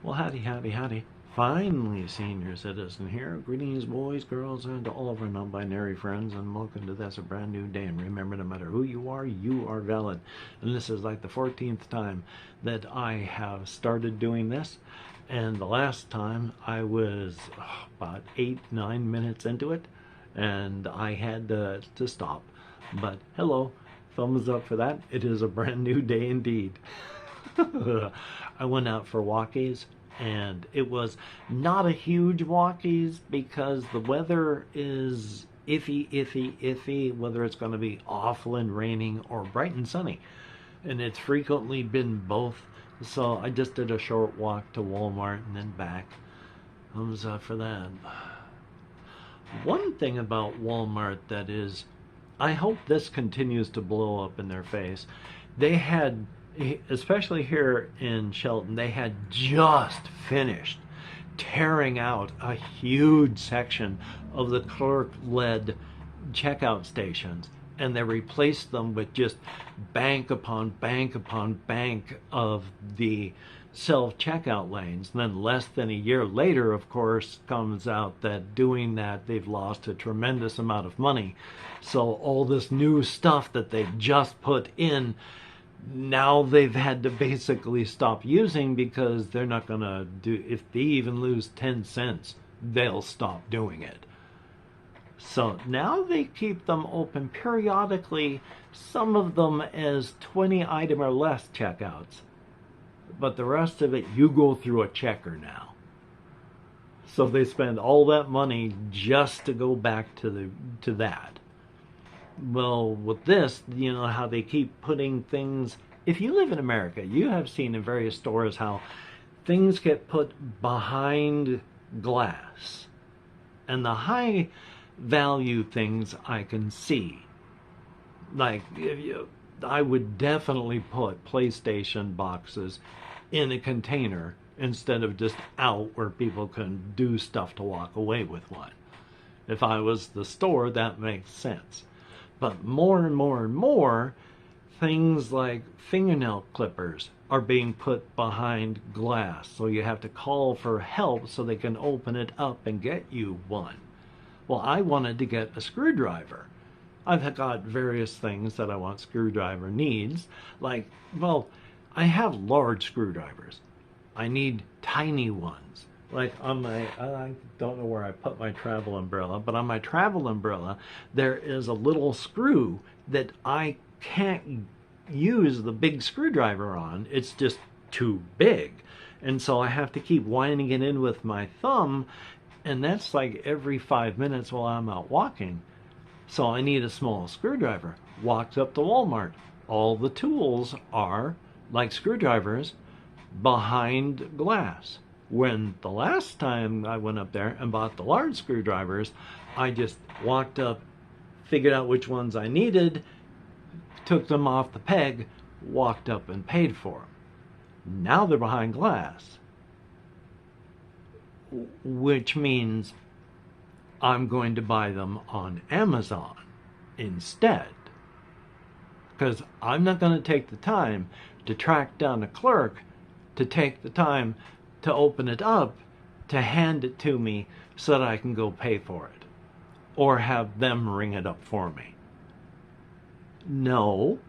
Well, howdy, howdy, howdy. Finally, senior citizen here. Greetings, boys, girls, and to all of our non-binary friends, and welcome to this a brand new day. And remember, no matter who you are valid. And this is like the 14th time that I have started doing this. And the last time I was about 8-9 minutes into it, and I had to stop. But hello, thumbs up for that. It is a brand new day indeed. I went out for walkies, and it was not a huge walkies because the weather is iffy, whether it's going to be awful and raining or bright and sunny. And it's frequently been both. So I just did a short walk to Walmart and then back. Thumbs up for that. One thing about Walmart that is, I hope this continues to blow up in their face. They had, especially here in Shelton, they had just finished tearing out a huge section of the clerk-led checkout stations, and they replaced them with just bank upon bank upon bank of the self-checkout lanes. And then less than a year later, of course, comes out that doing that, they've lost a tremendous amount of money. So all this new stuff that they've just put in, now they've had to basically stop using because they're not going to do, if they even lose 10 cents, they'll stop doing it. So now they keep them open periodically, some of them as 20 item or less checkouts. But the rest of it, you go through a checker now. So they spend all that money just to go back to that. Well, with this, you know how they keep putting things, if you live in America, you have seen in various stores how things get put behind glass. And the high value things I can see. Like, I would definitely put PlayStation boxes in a container instead of just out where people can do stuff to walk away with one. If I was the store, that makes sense. But more and more, things like fingernail clippers are being put behind glass. So you have to call for help so they can open it up and get you one. Well, I wanted to get a screwdriver. I've got various things that I want screwdriver needs. Like, well, I have large screwdrivers. I need tiny ones. Like on my, I don't know where I put my travel umbrella, but on my travel umbrella, there is a little screw that I can't use the big screwdriver on. It's just too big. And so I have to keep winding it in with my thumb, and that's like every 5 minutes while I'm out walking. So I need a small screwdriver. Walked up to Walmart. All the tools are, like screwdrivers, behind glass. When the last time I went up there and bought the large screwdrivers, I just walked up, figured out which ones I needed, took them off the peg, walked up and paid for them. Now they're behind glass, which means I'm going to buy them on Amazon instead, because I'm not going to take the time to track down a clerk to take the time to open it up, to hand it to me so that I can go pay for it, or have them ring it up for me. No,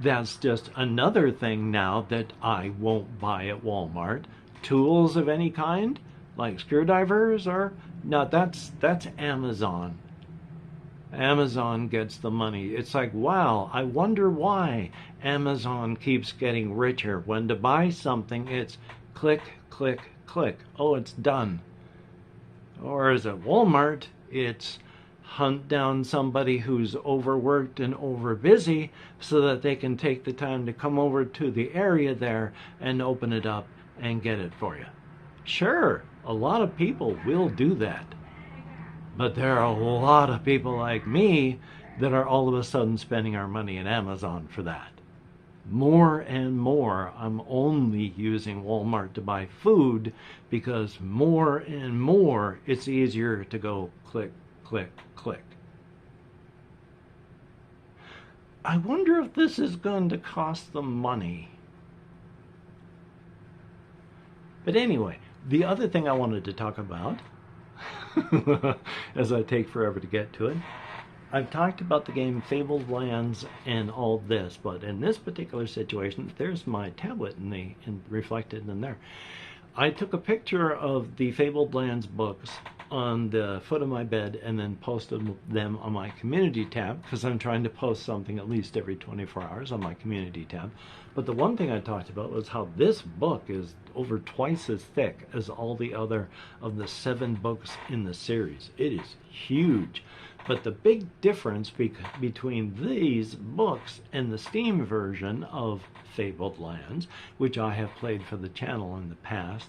that's just another thing now that I won't buy at Walmart. Tools of any kind, like screwdrivers, or no, that's Amazon. Amazon gets the money. It's like, wow, I wonder why Amazon keeps getting richer. When to buy something, it's click, click, click. Oh, it's done. Or is it Walmart? It's hunt down somebody who's overworked and overbusy so that they can take the time to come over to the area there and open it up and get it for you. Sure, a lot of people will do that. But there are a lot of people like me that are all of a sudden spending our money in Amazon for that. More and more, I'm only using Walmart to buy food because more and more it's easier to go click, click, click. I wonder if this is going to cost them money. But anyway, the other thing I wanted to talk about, as I take forever to get to it, I've talked about the game Fabled Lands and all this, but in this particular situation, there's my tablet reflected in there. I took a picture of the Fabled Lands books on the foot of my bed and then posted them on my community tab, because I'm trying to post something at least every 24 hours on my community tab. But the one thing I talked about was how this book is over twice as thick as all the other of the 7 books in the series. It is huge. But the big difference between these books and the Steam version of Fabled Lands, which I have played for the channel in the past,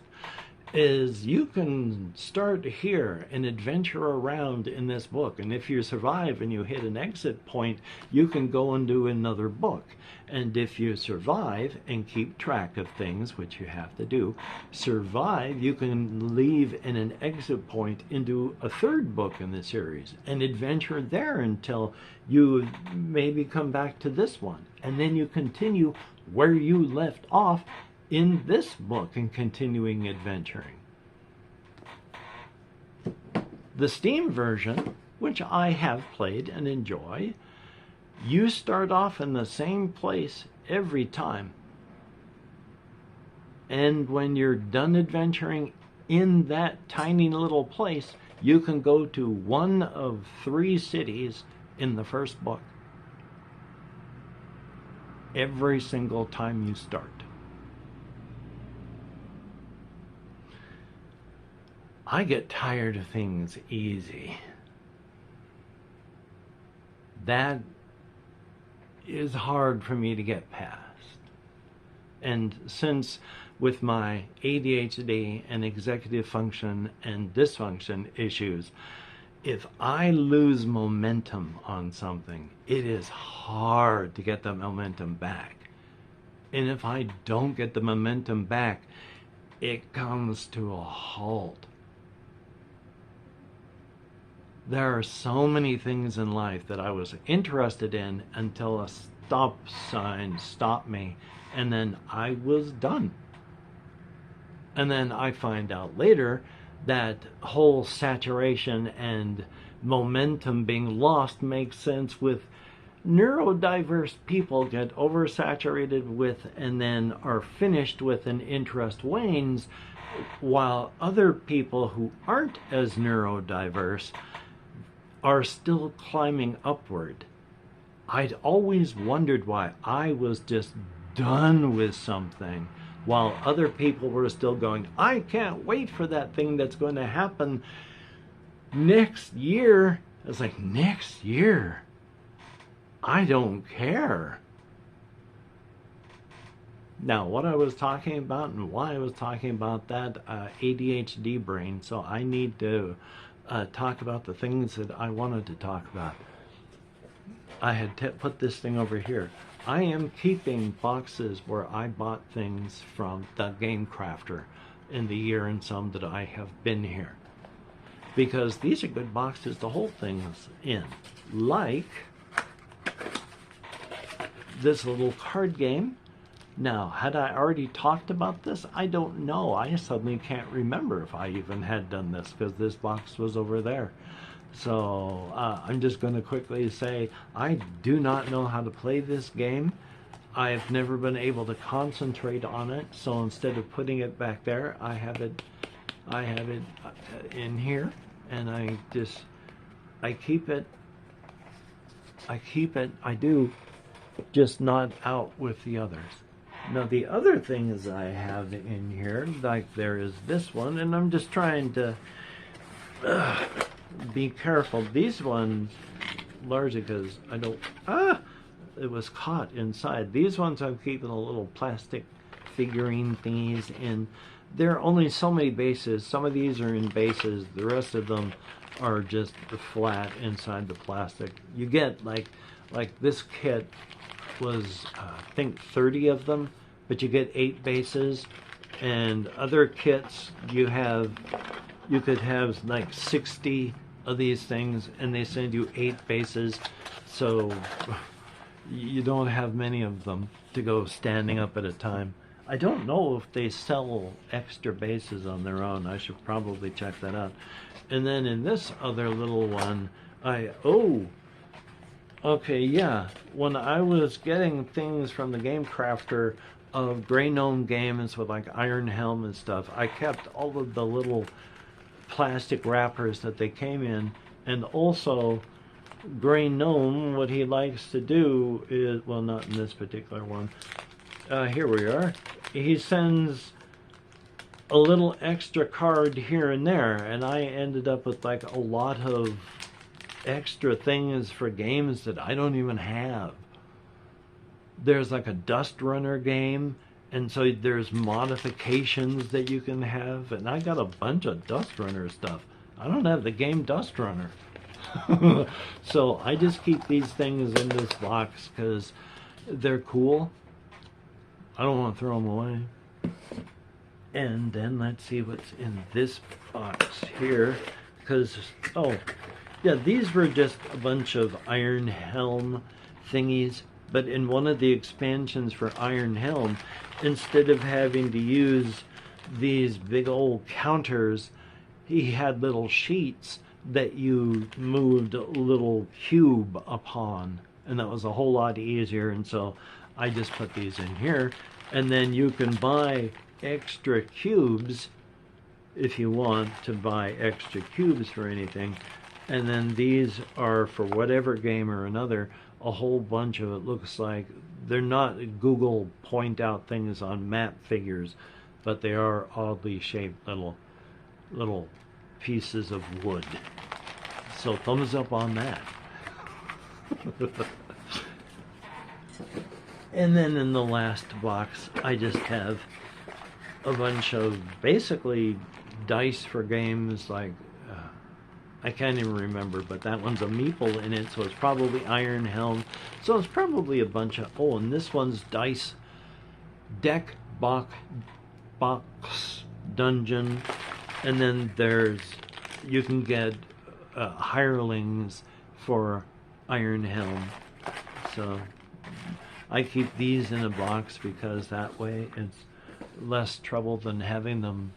is you can start here and adventure around in this book. And if you survive and you hit an exit point, you can go and do another book. And if you survive and keep track of things, which you have to do, survive, you can leave in an exit point into a 3rd book in the series and adventure there until you maybe come back to this one. And then you continue where you left off in this book and continuing adventuring. The Steam version, which I have played and enjoy, you start off in the same place every time. And when you're done adventuring in that tiny little place, you can go to one of 3 cities in the first book. Every single time you start. I get tired of things easy. That is hard for me to get past. And since with my ADHD and executive function and dysfunction issues, if I lose momentum on something, it is hard to get the momentum back. And if I don't get the momentum back, it comes to a halt. There are so many things in life that I was interested in until a stop sign stopped me, and then I was done. And then I find out later that whole saturation and momentum being lost makes sense with neurodiverse people get oversaturated with and then are finished with and interest wanes, while other people who aren't as neurodiverse are still climbing upward. I'd always wondered why I was just done with something while other people were still going, I can't wait for that thing that's going to happen next year. It's like, next year? I don't care. Now, what I was talking about and why I was talking about that ADHD brain, so I need to talk about the things that I wanted to talk about. I had put this thing over here. I am keeping boxes where I bought things from the Game Crafter in the year and some that I have been here, because these are good boxes to hold things in, like this little card game. Now, had I already talked about this? I don't know. I suddenly can't remember if I even had done this, because this box was over there. So I'm just going to quickly say I do not know how to play this game. I've never been able to concentrate on it, so instead of putting it back there, I have it in here, and I keep it, I do, just not out with the others. Now, the other things I have in here, like there is this one, and I'm just trying to be careful. These ones, largely because I don't, it was caught inside. These ones I'm keeping a little plastic figurine thingies in. There are only so many bases. Some of these are in bases. The rest of them are just flat inside the plastic. You get like this kit was I think 30 of them, but you get 8 bases, and other kits you could have like 60 of these things, and they send you 8 bases, so you don't have many of them to go standing up at a time. I don't know if they sell extra bases on their own. I should probably check that out. And then in this other little one, okay, yeah. When I was getting things from the Game Crafter of Grey Gnome games with like Iron Helm and stuff, I kept all of the little plastic wrappers that they came in, and also Grey Gnome, what he likes to do is, well, not in this particular one. Here we are. He sends a little extra card here and there, and I ended up with like a lot of extra things for games that I don't even have. There's like a Dust Runner game, and so there's modifications that you can have, and I got a bunch of Dust Runner stuff. I don't have the game Dust Runner. So I just keep these things in this box because they're cool. I don't want to throw them away. And then let's see what's in this box here, because, oh, yeah, these were just a bunch of Iron Helm thingies, but in one of the expansions for Iron Helm, instead of having to use these big old counters, he had little sheets that you moved a little cube upon, and that was a whole lot easier, and so I just put these in here. And then you can buy extra cubes if you want to buy extra cubes for anything. And then these are for whatever game or another, a whole bunch of, it looks like, they're not Google point out things on map figures, but they are oddly shaped little pieces of wood. So thumbs up on that. And then in the last box, I just have a bunch of basically dice for games like, I can't even remember, but that one's a meeple in it, so it's probably Iron Helm. So it's probably a bunch of, oh, and this one's dice, deck, box, dungeon, and then there's, you can get hirelings for Iron Helm. So I keep these in a box because that way it's less trouble than having them,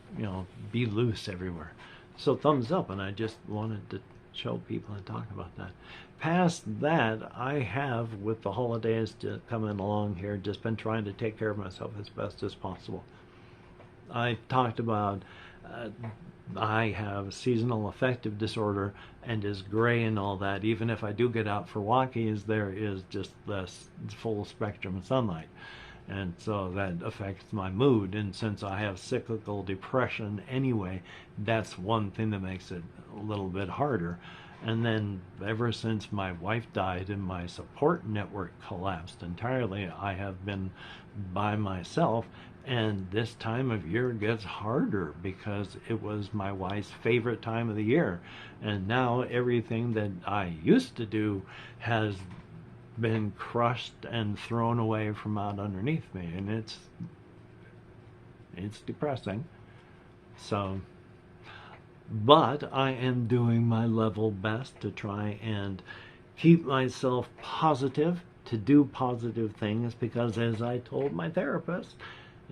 be loose everywhere. So thumbs up, and I just wanted to show people and talk about that. Past that, I have, with the holidays coming along here, just been trying to take care of myself as best as possible. I talked about I have seasonal affective disorder and is gray and all that. Even if I do get out for walkies, there is just less full spectrum sunlight. And so that affects my mood. And since I have cyclical depression anyway, that's one thing that makes it a little bit harder. And then ever since my wife died and my support network collapsed entirely, I have been by myself. And this time of year gets harder because it was my wife's favorite time of the year. And now everything that I used to do has been crushed and thrown away from out underneath me, and it's depressing. So, but I am doing my level best to try and keep myself positive, to do positive things, because as I told my therapist,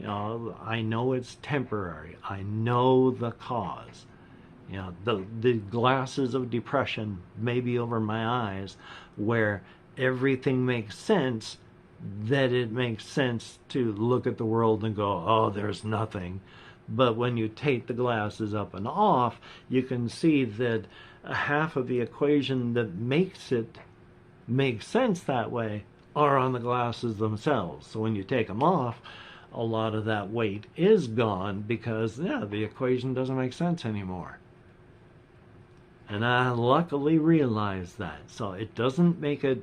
I know it's temporary. I know the cause. The glasses of depression may be over my eyes, where everything makes sense, that it makes sense to look at the world and go, oh, there's nothing. But when you take the glasses up and off, you can see that half of the equation that makes it make sense that way are on the glasses themselves. So when you take them off, a lot of that weight is gone because, the equation doesn't make sense anymore. And I luckily realized that. So it doesn't make it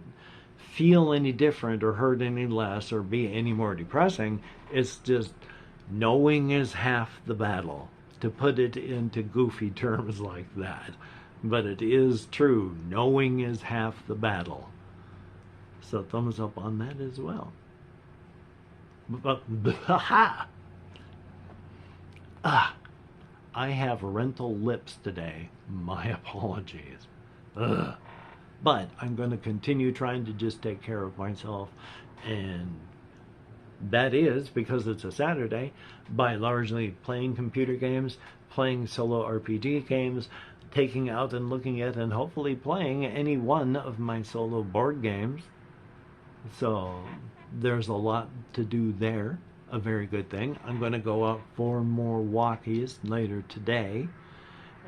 feel any different or hurt any less or be any more depressing. It's just knowing is half the battle, to put it into goofy terms like that. But it is true. Knowing is half the battle. So thumbs up on that as well. I have rental lips today. My apologies. But I'm going to continue trying to just take care of myself and That is because it's a Saturday, by largely playing computer games, playing solo RPG games, taking out and looking at and hopefully playing any one of my solo board games. So there's a lot to do there. A very good thing. I'm going to go out for more walkies later today,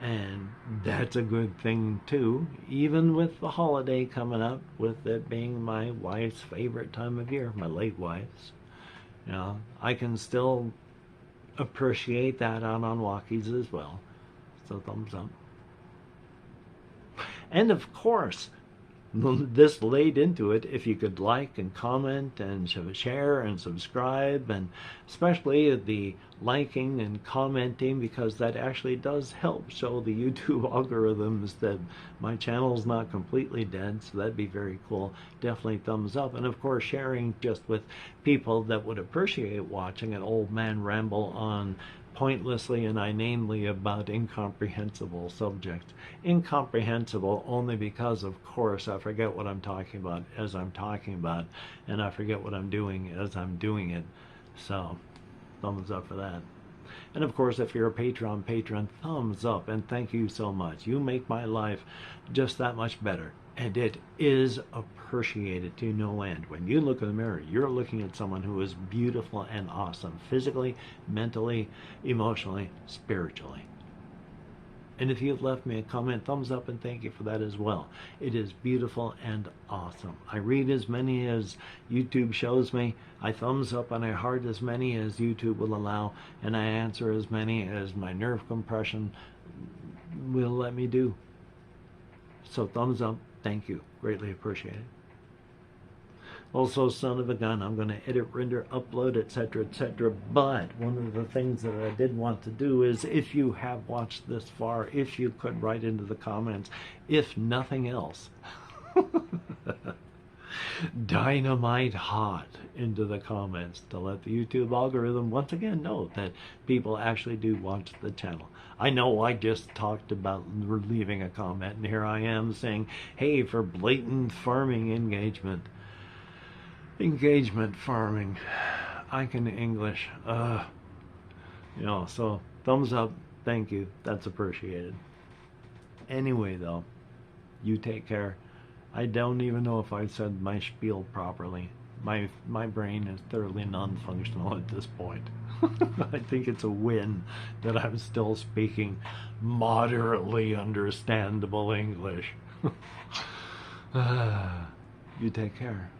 and that's a good thing too, even with the holiday coming up, with it being my wife's favorite time of year, my late wife's. You know, I can still appreciate that out on walkies as well. So thumbs up. And of course, this laid into it, if you could like and comment and share and subscribe, and especially the liking and commenting, because that actually does help show the YouTube algorithms that my channel's not completely dead, so that'd be very cool. Definitely thumbs up. And of course, sharing just with people that would appreciate watching an old man ramble on pointlessly and inanely about incomprehensible subjects. Incomprehensible only because, of course, I forget what I'm talking about as I'm talking about, and I forget what I'm doing as I'm doing it. So, thumbs up for that. And of course, if you're a patron, thumbs up, and thank you so much. You make my life just that much better. And it is appreciated to no end. When you look in the mirror, you're looking at someone who is beautiful and awesome, physically, mentally, emotionally, spiritually. And if you've left me a comment, thumbs up, and thank you for that as well. It is beautiful and awesome. I read as many as YouTube shows me. I thumbs up and I heart as many as YouTube will allow, and I answer as many as my nerve compression will let me do. So thumbs up. Thank you. Greatly appreciated. Also, son of a gun, I'm going to edit, render, upload, etc., etc. But one of the things that I did want to do is, if you have watched this far, if you could write into the comments, if nothing else, dynamite hot into the comments to let the YouTube algorithm once again know that people actually do watch the channel. I know I just talked about leaving a comment, and here I am saying, hey, for blatant farming engagement. Engagement farming. I can English. You know, so thumbs up. Thank you. That's appreciated. Anyway, though, you take care. I don't even know if I said my spiel properly. My brain is thoroughly non-functional at this point. I think it's a win that I'm still speaking moderately understandable English. You take care.